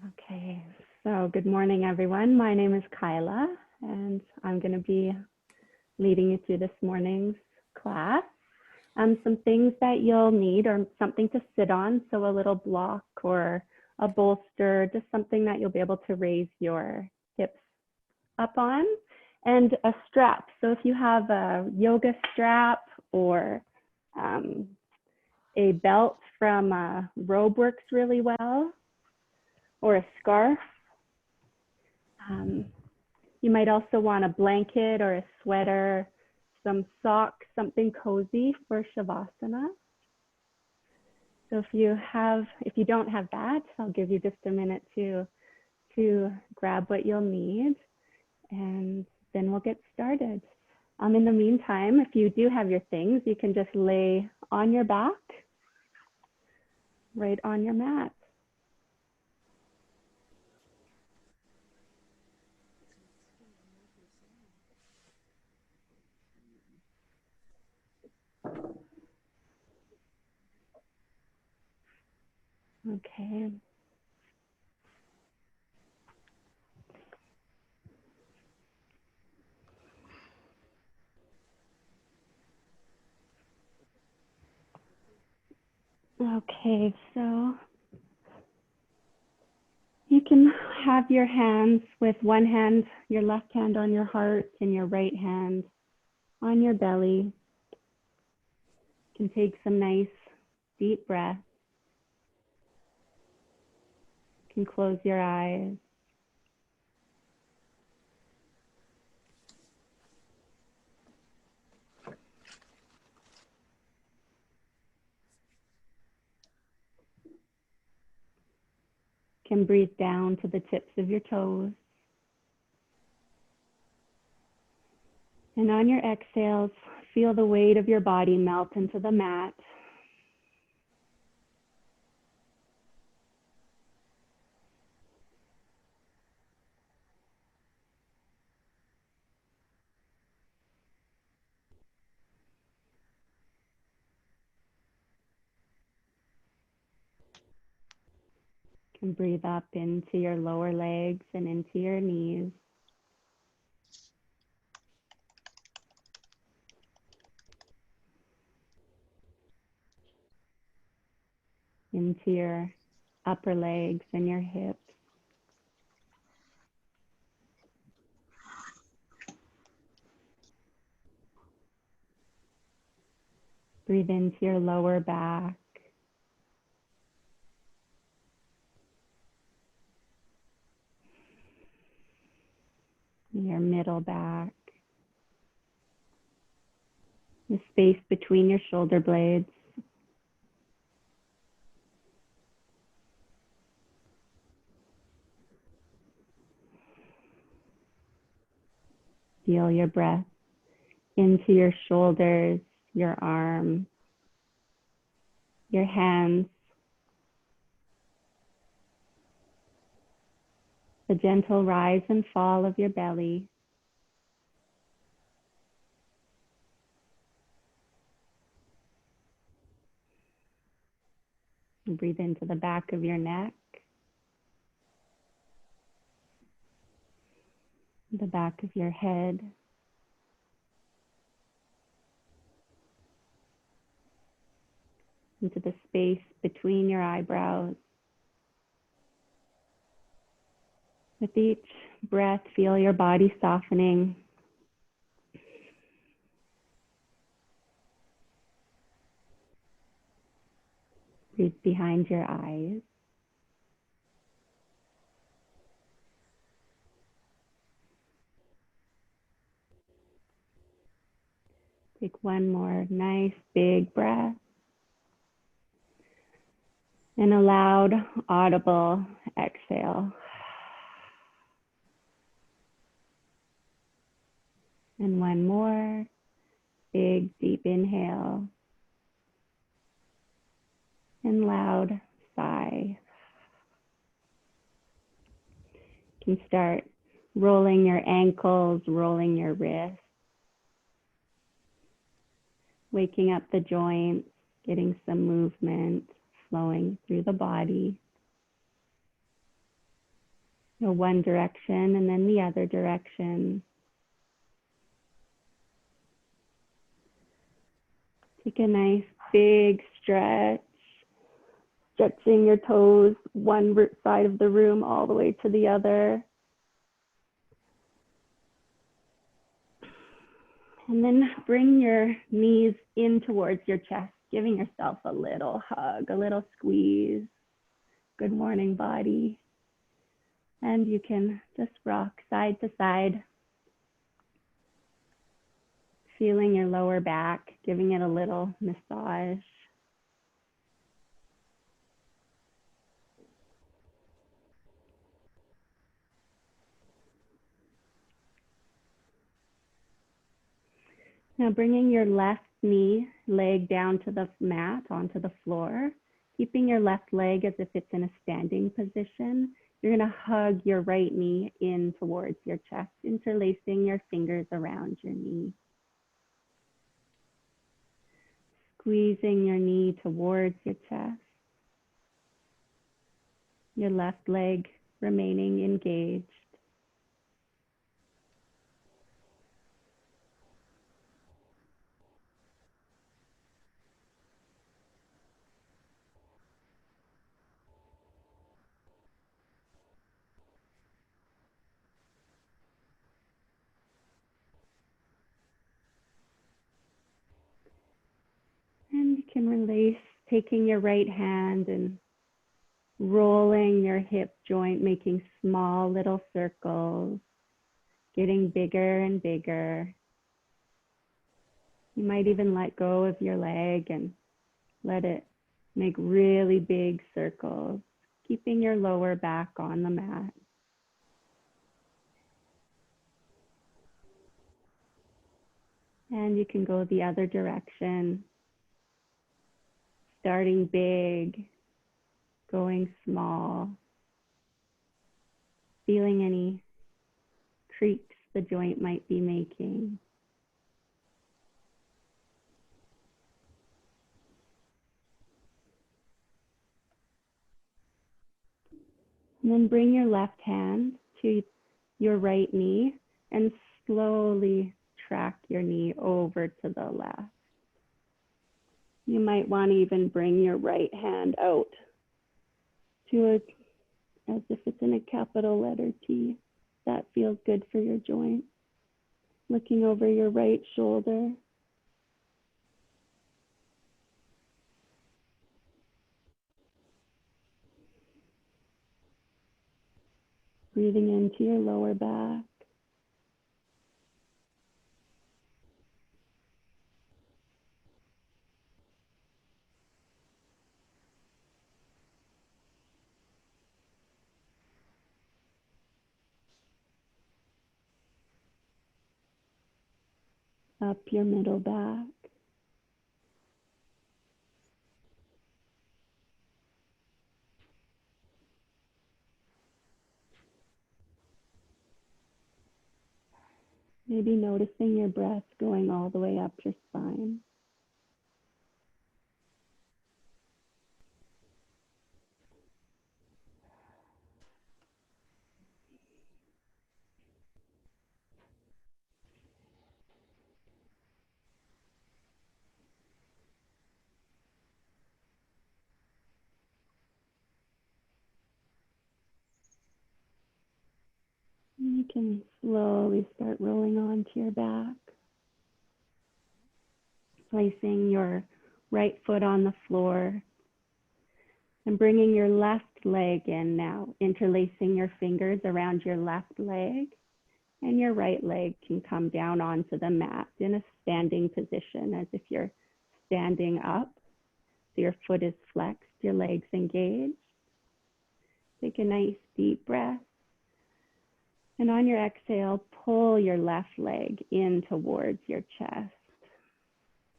Okay, so good morning, everyone. My name is Kyla, and I'm going to be leading you through this morning's class. Some things that you'll need or something to sit on, so a little block or a bolster, just something that you'll be able to raise your hips up on, and a strap. So if you have a yoga strap or a belt from a robe works really well, or a scarf. You might also want a blanket or a sweater, some socks, something cozy for Savasana. So if you don't have that, I'll give you just a minute to grab what you'll need, and then we'll get started. In the meantime, if you do have your things, you can just lay on your back, right on your mat. Okay. Okay, so you can have your hands with one hand, your left hand on your heart and your right hand on your belly. You can take some nice deep breaths. You can close your eyes. You can breathe down to the tips of your toes. And on your exhales, feel the weight of your body melt into the mat. You can breathe up into your lower legs and into your knees. Into your upper legs and your hips. Breathe into your lower back. Your middle back. The space between your shoulder blades. Feel your breath into your shoulders, your arms, your hands. The gentle rise and fall of your belly. And breathe into the back of your neck, the back of your head. Into the space between your eyebrows. With each breath, feel your body softening. Breathe behind your eyes. Take one more nice big breath. And a loud, audible exhale. And one more big, deep inhale. And loud sigh. You can start rolling your ankles, rolling your wrists. Waking up the joints, getting some movement flowing through the body. Go one direction and then the other direction. Take a nice big stretch, stretching your toes one side of the room all the way to the other. And then bring your knees in towards your chest, giving yourself a little hug, a little squeeze. Good morning, body. And you can just rock side to side, feeling your lower back, giving it a little massage. Now bringing your left knee, leg down to the mat, onto the floor, keeping your left leg as if it's in a standing position. You're going to hug your right knee in towards your chest, interlacing your fingers around your knee. Squeezing your knee towards your chest. Your left leg remaining engaged. And you can release, taking your right hand and rolling your hip joint, making small little circles, getting bigger and bigger. You might even let go of your leg and let it make really big circles, keeping your lower back on the mat. And you can go the other direction, starting big, going small, feeling any creaks the joint might be making. And then bring your left hand to your right knee and slowly track your knee over to the left. You might want to even bring your right hand out to as if it's in a capital letter T. That feels good for your joint. Looking over your right shoulder. Breathing into your lower back. Up your middle back. Maybe noticing your breath going all the way up your spine. And you can slowly start rolling onto your back. Placing your right foot on the floor and bringing your left leg in now, interlacing your fingers around your left leg, and your right leg can come down onto the mat in a standing position as if you're standing up. So your foot is flexed, your legs engaged. Take a nice deep breath. And on your exhale, pull your left leg in towards your chest.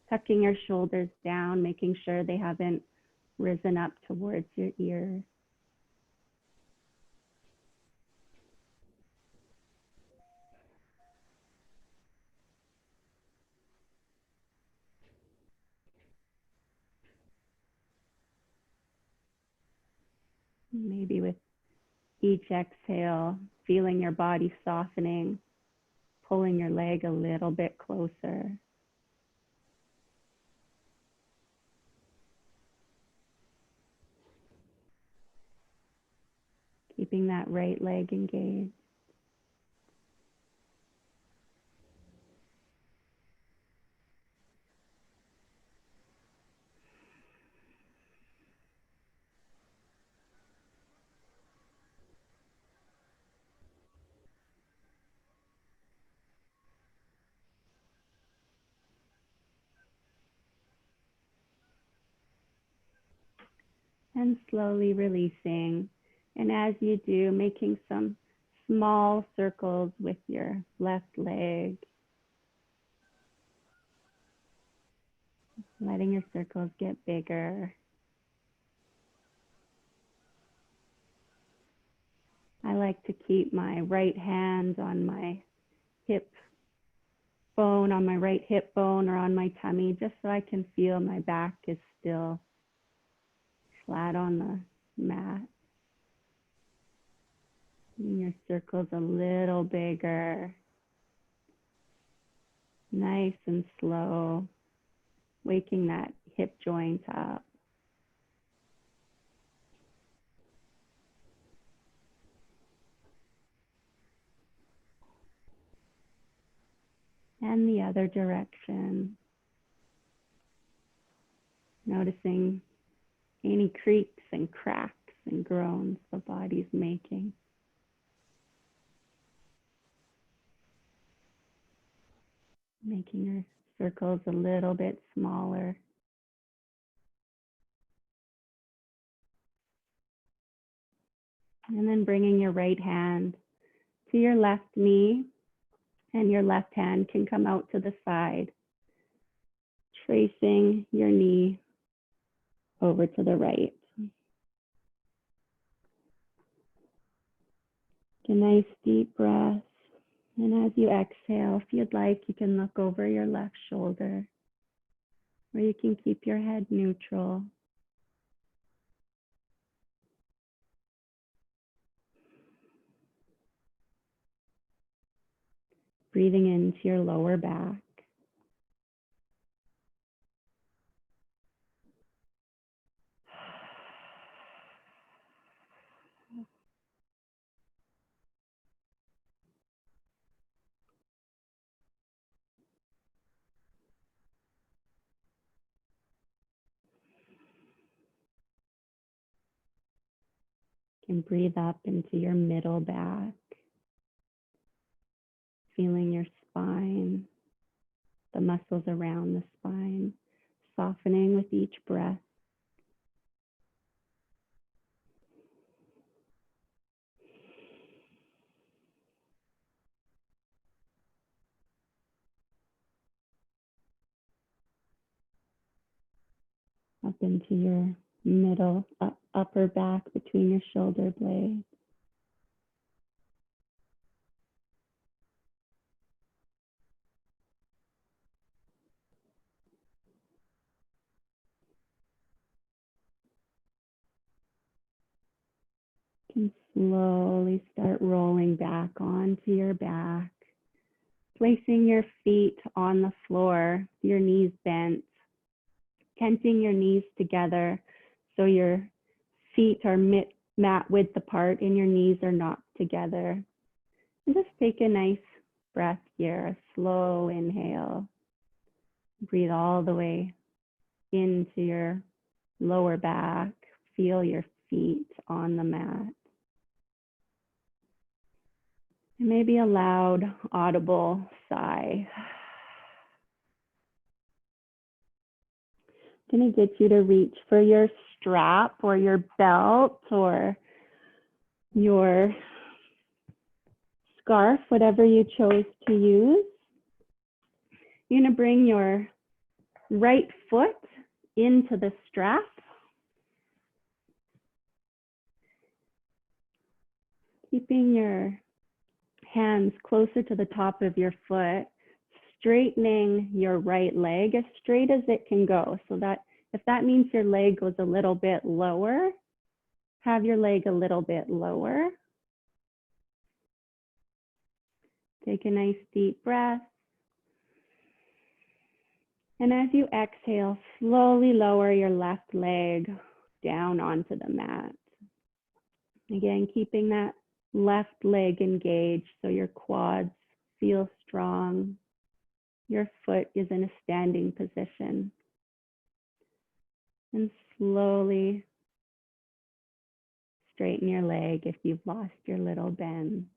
Tucking your shoulders down, making sure they haven't risen up towards your ears. Maybe with Each exhale, feeling your body softening, pulling your leg a little bit closer. Keeping that right leg engaged. And slowly releasing. And as you do, making some small circles with your left leg. Letting your circles get bigger. I like to keep my right hand on my hip bone, on my right hip bone or on my tummy, just so I can feel my back is still flat on the mat. And your circle's a little bigger. Nice and slow, waking that hip joint up. And the other direction. Noticing any creaks and cracks and groans the body's making. Making your circles a little bit smaller. And then bringing your right hand to your left knee, and your left hand can come out to the side, tracing your knee over to the right. Take a nice deep breath. And as you exhale, if you'd like, you can look over your left shoulder, or you can keep your head neutral. Breathing into your lower back. You can breathe up into your middle back, feeling your spine, the muscles around the spine, softening with each breath. Up into your middle, upper back between your shoulder blades. You can slowly start rolling back onto your back, placing your feet on the floor, your knees bent, tenting your knees together so your feet are mat width apart and your knees are not together. And just take a nice breath here, a slow inhale. Breathe all the way into your lower back. Feel your feet on the mat. And maybe a loud, audible sigh. I'm going to get you to reach for your strap or your belt or your scarf, whatever you chose to use. You're going to bring your right foot into the strap. Keeping your hands closer to the top of your foot, straightening your right leg as straight as it can go. So that if that means your leg goes a little bit lower, have your leg a little bit lower. Take a nice deep breath. And as you exhale, slowly lower your left leg down onto the mat. Again, keeping that left leg engaged so your quads feel strong. Your foot is in a standing position. And slowly straighten your leg if you've lost your little bend.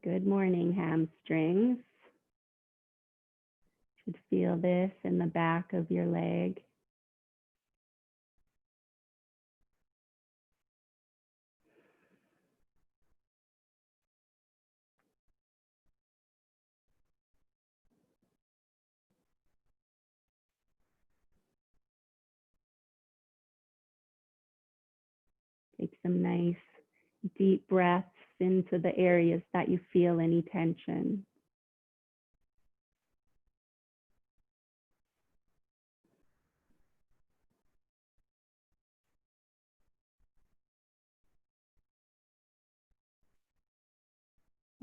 Good morning, hamstrings. You should feel this in the back of your leg. Take some nice deep breaths into the areas that you feel any tension.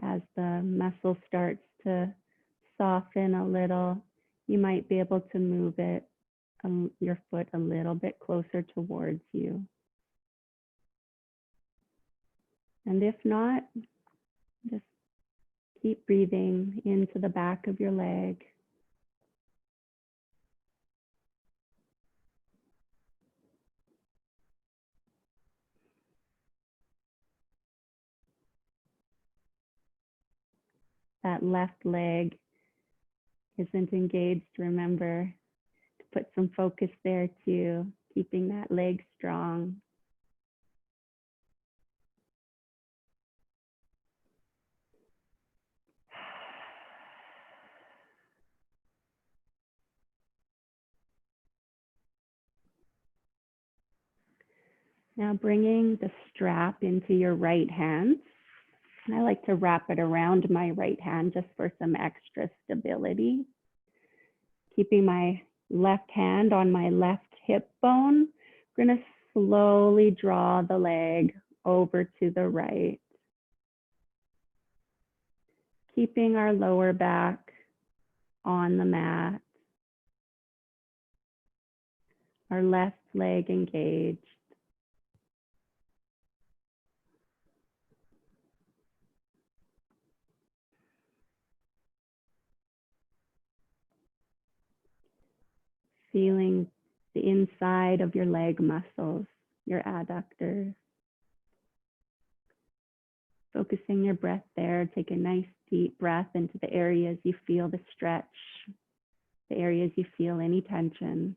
As the muscle starts to soften a little, you might be able to move it, your foot a little bit closer towards you. And if not, just keep breathing into the back of your leg. That left leg isn't engaged. Remember to put some focus there too, keeping that leg strong. Now bringing the strap into your right hand. I like to wrap it around my right hand just for some extra stability. Keeping my left hand on my left hip bone, we're going to slowly draw the leg over to the right. Keeping our lower back on the mat. Our left leg engaged. Feeling the inside of your leg muscles, your adductors. Focusing your breath there. Take a nice deep breath into the areas you feel the stretch, the areas you feel any tension.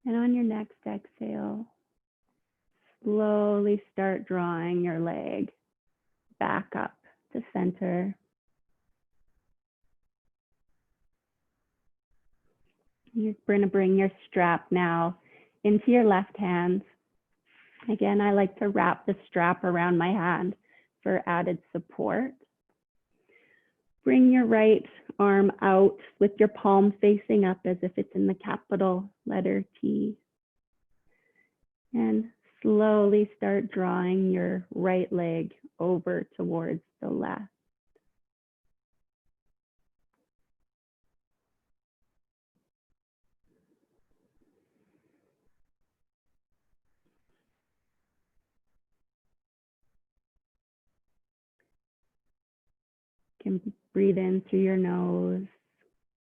And on your next exhale, slowly start drawing your leg back up to center. You're going to bring your strap now into your left hand. Again, I like to wrap the strap around my hand for added support. Bring your right arm out with your palm facing up as if it's in the capital letter T. And slowly start drawing your right leg over towards the left. You can breathe in through your nose.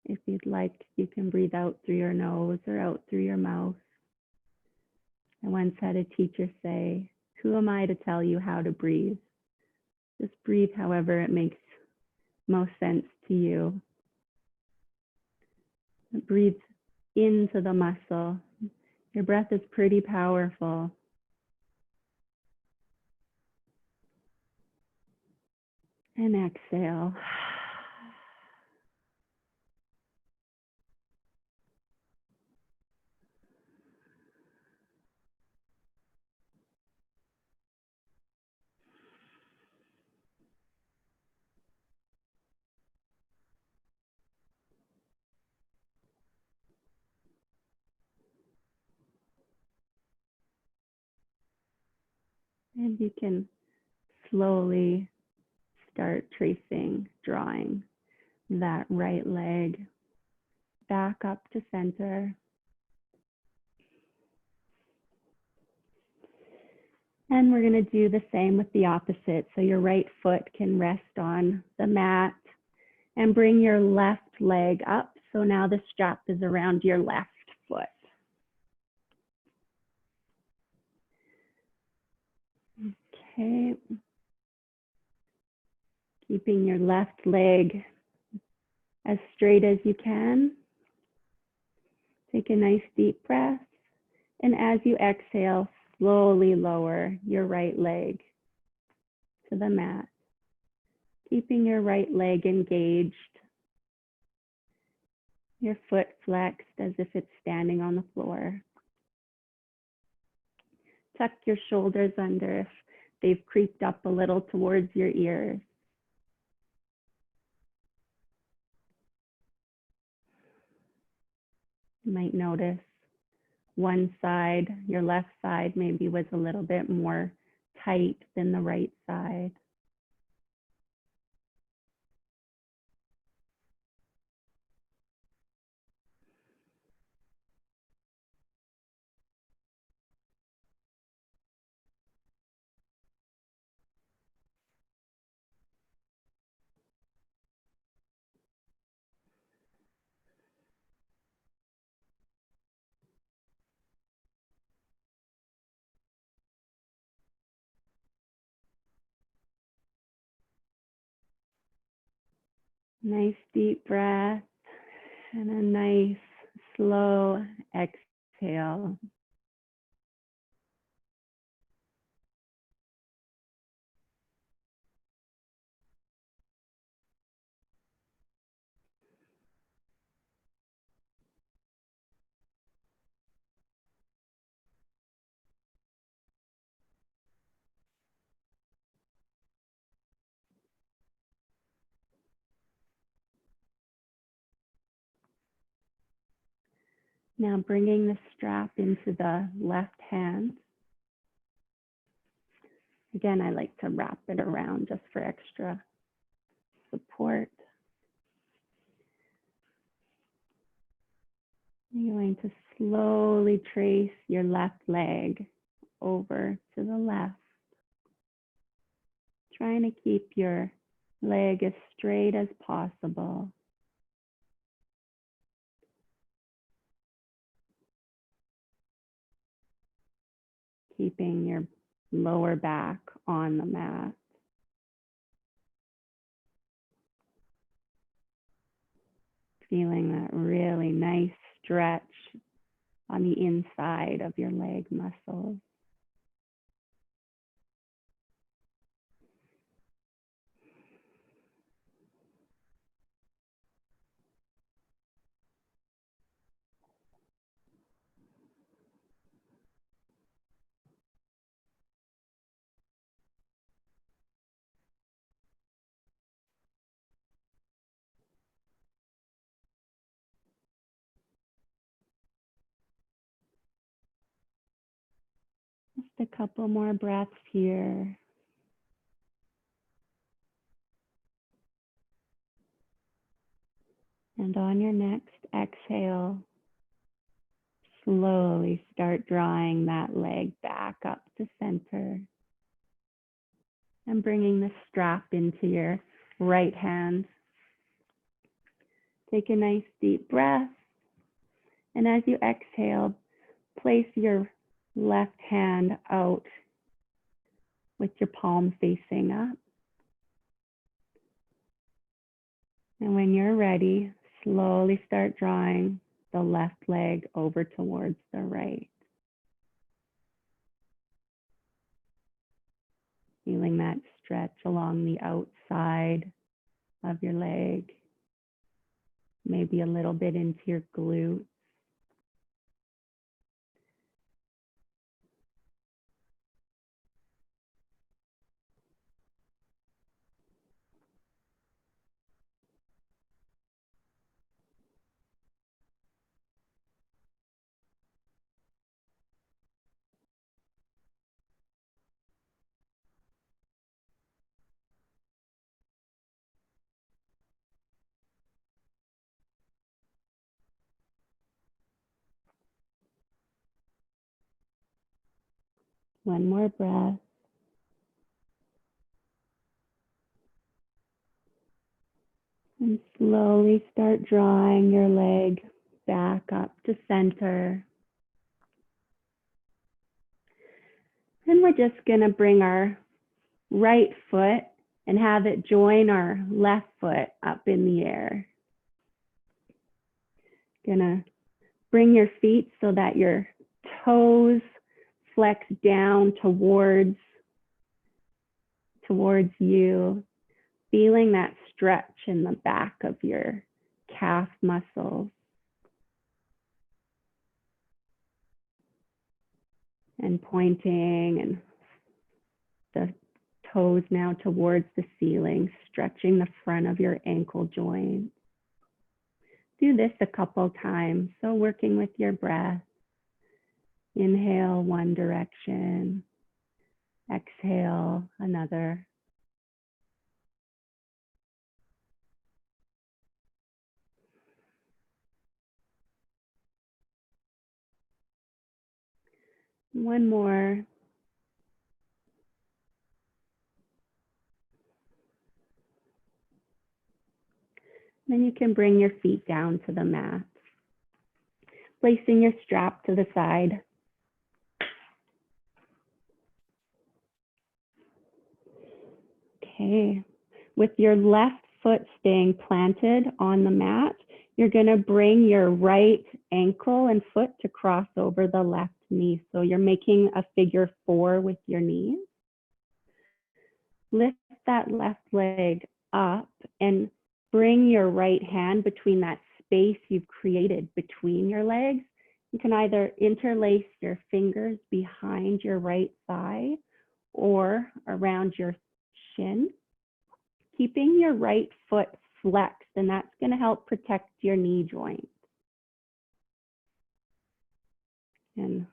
If you'd like, you can breathe out through your nose or out through your mouth. I once had a teacher say, "Who am I to tell you how to breathe? Just breathe however it makes most sense to you." Breathe into the muscle. Your breath is pretty powerful. And exhale. And you can slowly start tracing, drawing that right leg back up to center. And we're going to do the same with the opposite. So your right foot can rest on the mat and bring your left leg up. So now the strap is around your left foot. Okay. Keeping your left leg as straight as you can. Take a nice deep breath. And as you exhale, slowly lower your right leg to the mat. Keeping your right leg engaged. Your foot flexed as if it's standing on the floor. Tuck your shoulders under if they've creeped up a little towards your ears. You might notice one side, your left side, maybe was a little bit more tight than the right side. Nice deep breath and a nice slow exhale. Now bringing the strap into the left hand. Again, I like to wrap it around just for extra support. You're going to slowly trace your left leg over to the left. Trying to keep your leg as straight as possible. Keeping your lower back on the mat. Feeling that really nice stretch on the inside of your leg muscles. Just a couple more breaths here. And on your next exhale, slowly start drawing that leg back up to center and bringing the strap into your right hand. Take a nice deep breath. And as you exhale, place your left hand out with your palm facing up. And when you're ready, slowly start drawing the left leg over towards the right. Feeling that stretch along the outside of your leg, maybe a little bit into your glutes. One more breath. And slowly start drawing your leg back up to center. And we're just going to bring our right foot and have it join our left foot up in the air. Gonna bring your feet so that your toes flex down towards you, feeling that stretch in the back of your calf muscles. And pointing and the toes now towards the ceiling, stretching the front of your ankle joint. Do this a couple times. So working with your breath. Inhale one direction. Exhale another. One more. Then you can bring your feet down to the mat, placing your strap to the side. Okay, with your left foot staying planted on the mat, you're going to bring your right ankle and foot to cross over the left knee. So you're making a figure 4 with your knees. Lift that left leg up and bring your right hand between that space you've created between your legs. You can either interlace your fingers behind your right thigh or around your shin, keeping your right foot flexed, and that's going to help protect your knee joint. And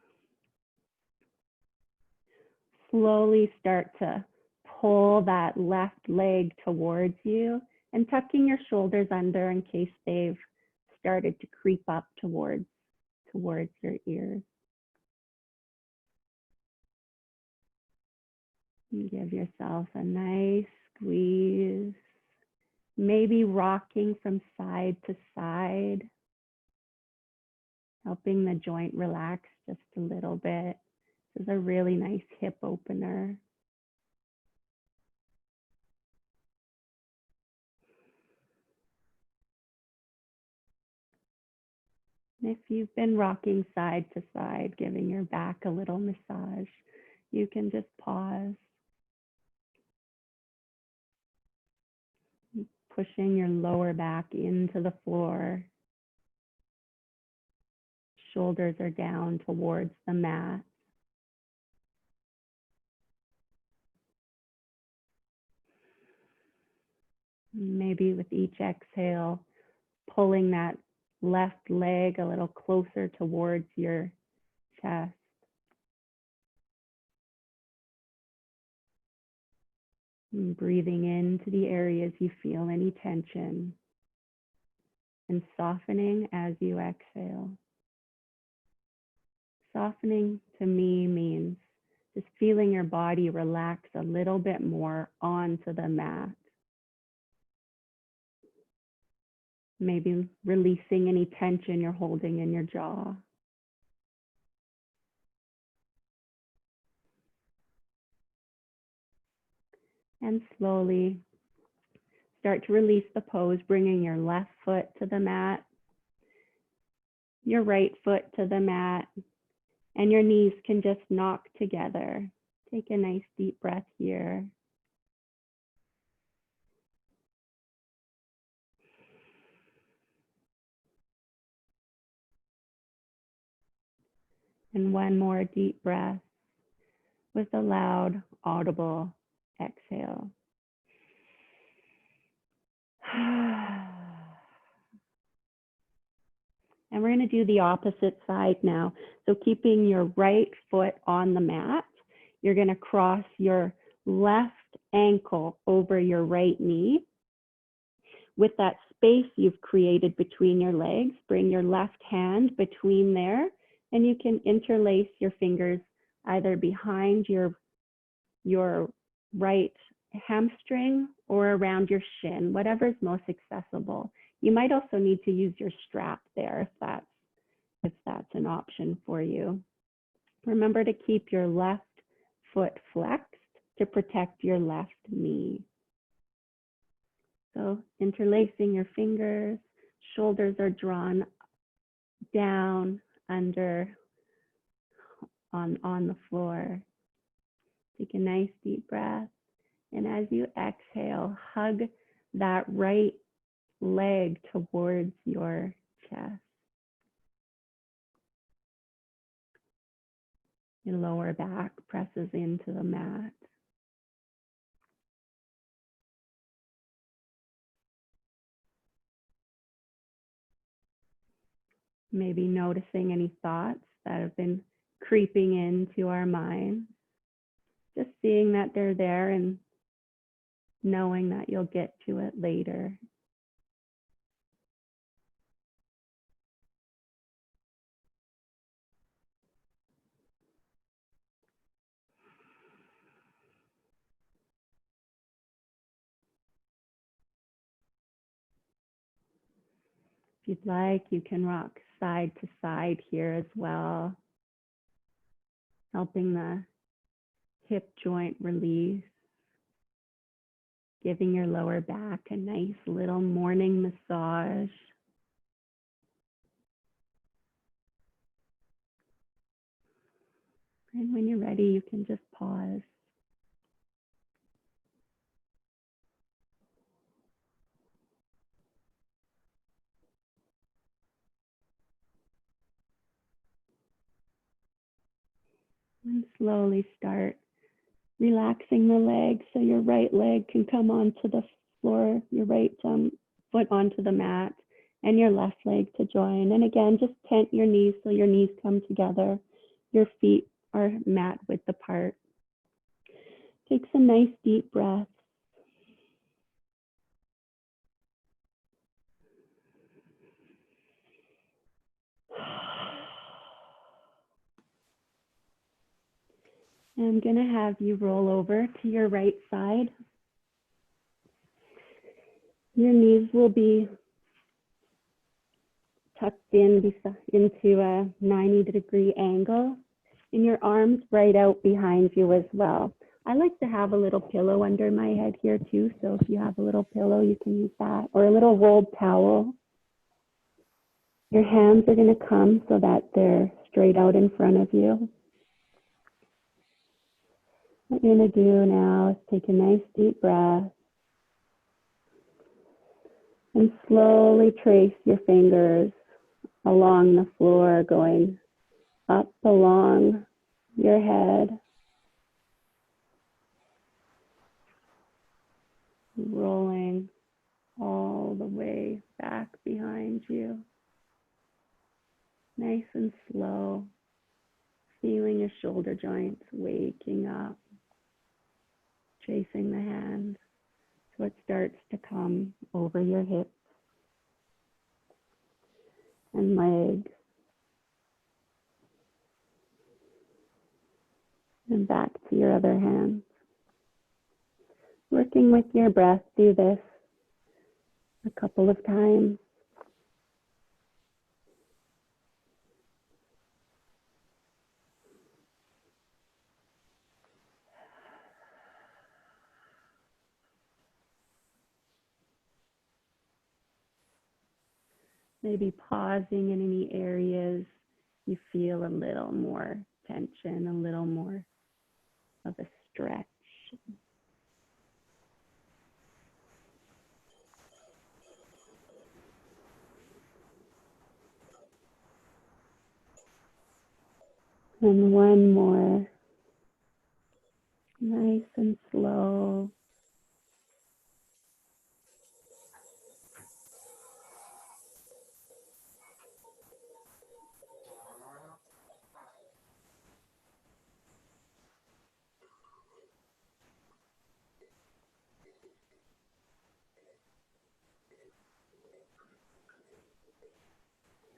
slowly start to pull that left leg towards you and tucking your shoulders under in case they've started to creep up towards your ears. And give yourself a nice squeeze, maybe rocking from side to side, helping the joint relax just a little bit. This is a really nice hip opener. If you've been rocking side to side, giving your back a little massage, you can just pause, pushing your lower back into the floor. Shoulders are down towards the mat. Maybe with each exhale, pulling that left leg a little closer towards your chest. And breathing into the areas you feel any tension and softening as you exhale. Softening to me means just feeling your body relax a little bit more onto the mat. Maybe releasing any tension you're holding in your jaw. And slowly start to release the pose, bringing your left foot to the mat, your right foot to the mat, and your knees can just knock together. take a nice deep breath here. And one more deep breath with a loud, audible exhale. And we're going to do the opposite side now. So keeping your right foot on the mat, you're going to cross your left ankle over your right knee. With that space you've created between your legs, bring your left hand between there, and you can interlace your fingers either behind your right hamstring or around your shin, whatever is most accessible. You might also need to use your strap there if that's an option for you. Remember to keep your left foot flexed to protect your left knee. So interlacing your fingers, shoulders are drawn down, under, on the floor. Take a nice deep breath. And as you exhale, hug that right leg towards your chest. Your lower back presses into the mat. Maybe noticing any thoughts that have been creeping into our minds. Just seeing that they're there and knowing that you'll get to it later. If you'd like, you can rock side to side here as well, helping the hip joint release, giving your lower back a nice little morning massage. And when you're ready, you can just pause. And slowly start relaxing the legs so your right leg can come onto the floor, your right foot onto the mat, and your left leg to join. And again, just tent your knees so your knees come together. Your feet are mat width apart. Take some nice deep breaths. I'm going to have you roll over to your right side. Your knees will be tucked in into a 90-degree angle, and your arms right out behind you as well. I like to have a little pillow under my head here too, so if you have a little pillow, you can use that, or a little rolled towel. Your hands are going to come so that they're straight out in front of you. What you're going to do now is take a nice deep breath and slowly trace your fingers along the floor, going up along your head, rolling all the way back behind you. Nice and slow, feeling your shoulder joints waking up, tracing the hand so it starts to come over your hips and legs, and back to your other hand. Working with your breath, do this a couple of times. Maybe pausing in any areas you feel a little more tension, a little more of a stretch. And one more. Nice and slow.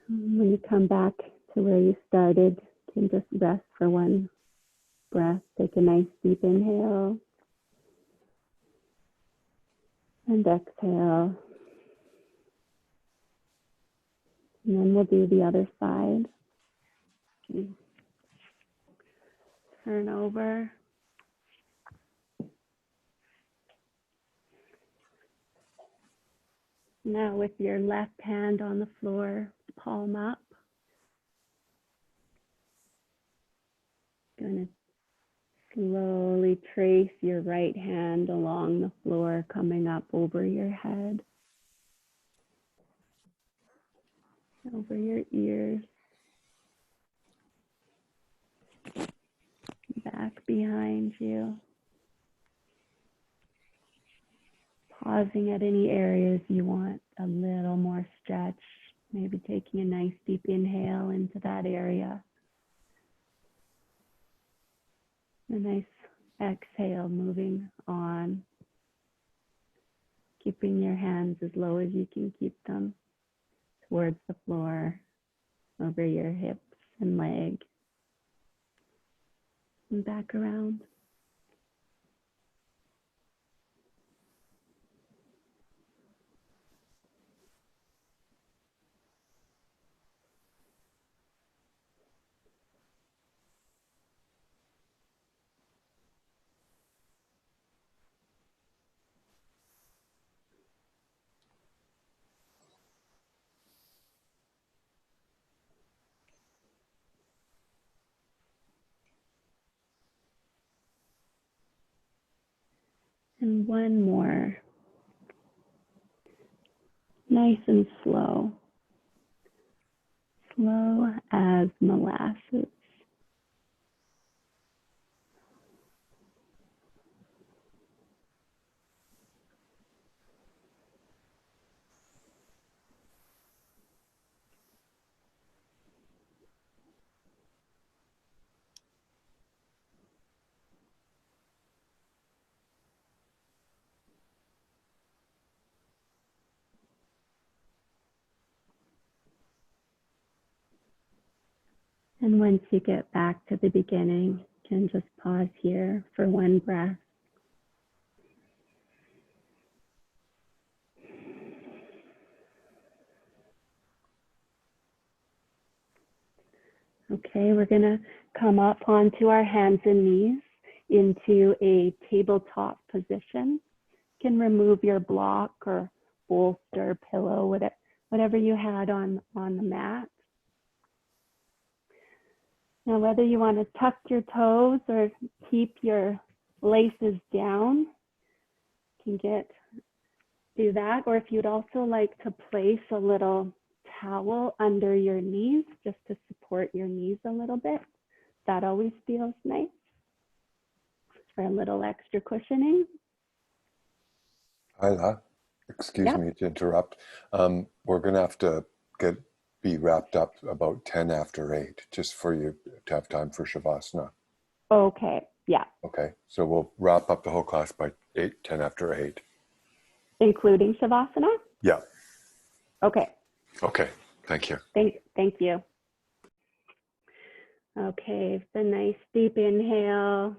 When you come back to where you started, you can just rest for one breath. Take a nice deep inhale and exhale. And then we'll do the other side. Okay. Turn over. Now with your left hand on the floor, palm up. Going to slowly trace your right hand along the floor, coming up over your head, over your ears, back behind you. Pausing at any areas you want a little more stretch, maybe taking a nice deep inhale into that area. A nice exhale, moving on, keeping your hands as low as you can keep them towards the floor, over your hips and leg, and back around. And one more. Nice and slow. Slow as molasses. And once you get back to the beginning, you can just pause here for one breath. Okay, we're gonna come up onto our hands and knees into a tabletop position. You can remove your block or bolster, pillow, whatever you had on the mat. Now, whether you want to tuck your toes or keep your laces down, you can do that. Or if you'd also like to place a little towel under your knees just to support your knees a little bit, that always feels nice for a little extra cushioning. Kyla, excuse me to interrupt. We're going to have to be wrapped up about 10 after 8, just for you to have time for Savasana. Okay, yeah. Okay, so we'll wrap up the whole class by 10 after 8. Including Savasana? Yeah. Okay. Okay, thank you. Thank you. Okay, the nice deep inhale.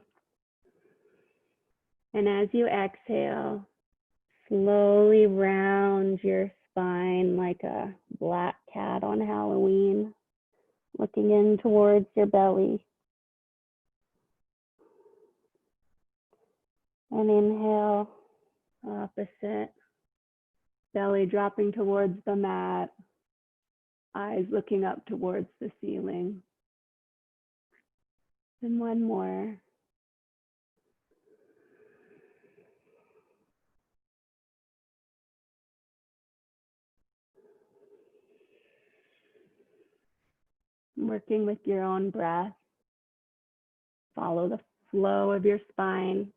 And as you exhale, slowly round your spine like a black cat on Halloween, looking in towards your belly. And inhale, opposite, belly dropping towards the mat, eyes looking up towards the ceiling. And one more. Working with your own breath. Follow the flow of your spine.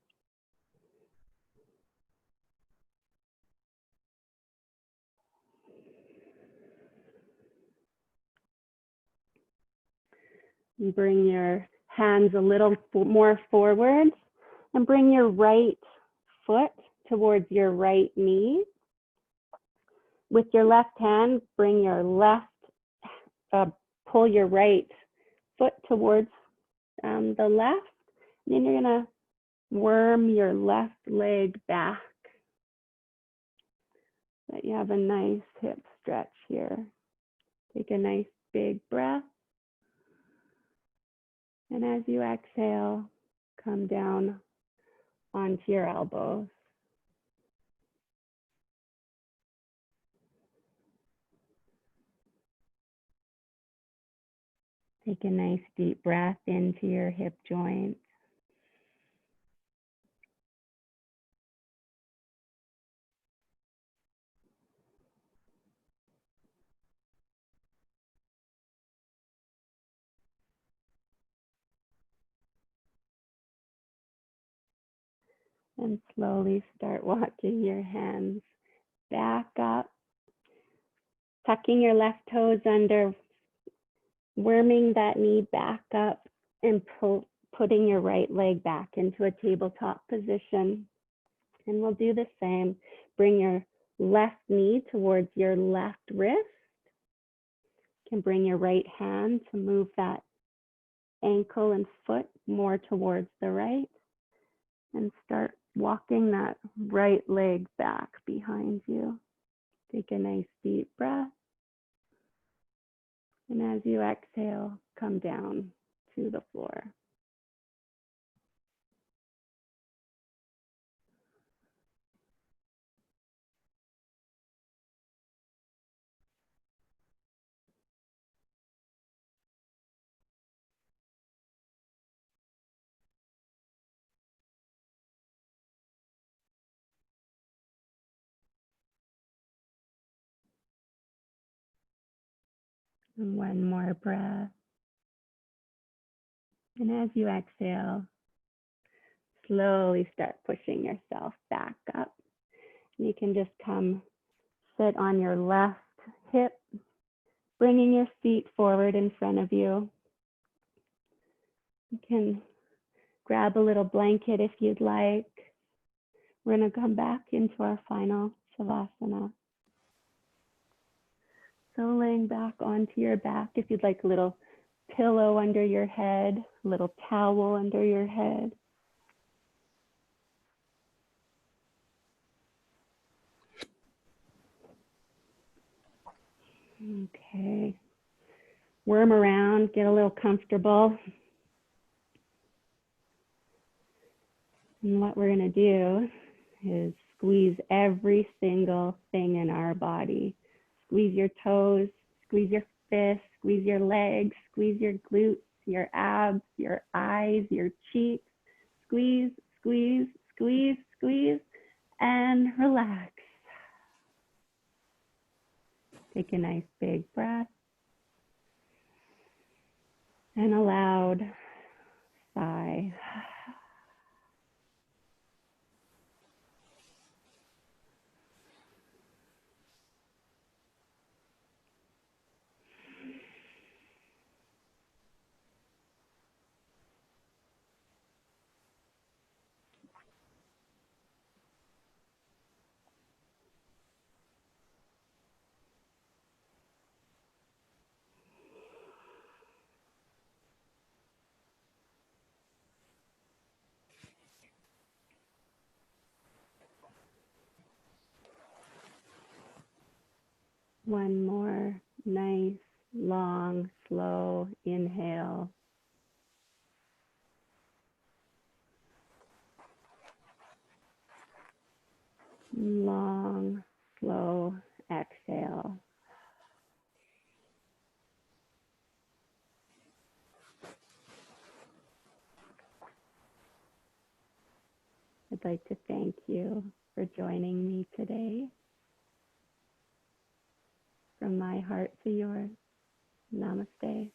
You bring your hands a little more forward and bring your right foot towards your right knee. With your left hand, bring your pull your right foot towards the left. And then you're gonna worm your left leg back. So that you have a nice hip stretch here. Take a nice big breath. And as you exhale, come down onto your elbows. Take a nice deep breath into your hip joint. And slowly start walking your hands back up, tucking your left toes under, worming that knee back up, and putting your right leg back into a tabletop position. And we'll do the same. Bring your left knee towards your left wrist. You can bring your right hand to move that ankle and foot more towards the right, and start walking that right leg back behind you. Take a nice deep breath. And as you exhale, come down to the floor. And one more breath. And as you exhale, slowly start pushing yourself back up. You can just come sit on your left hip, bringing your feet forward in front of you. You can grab a little blanket if you'd like. We're going to come back into our final Savasana. So laying back onto your back, if you'd like a little pillow under your head, a little towel under your head. Okay. Worm around, get a little comfortable. And what we're going to do is squeeze every single thing in our body. Squeeze your toes, squeeze your fists, squeeze your legs, squeeze your glutes, your abs, your eyes, your cheeks. Squeeze, squeeze, squeeze, squeeze, and relax. Take a nice big breath. And a loud sigh. One more nice, long, slow inhale. Long, slow exhale. I'd like to thank you for joining me today. From my heart to yours, namaste.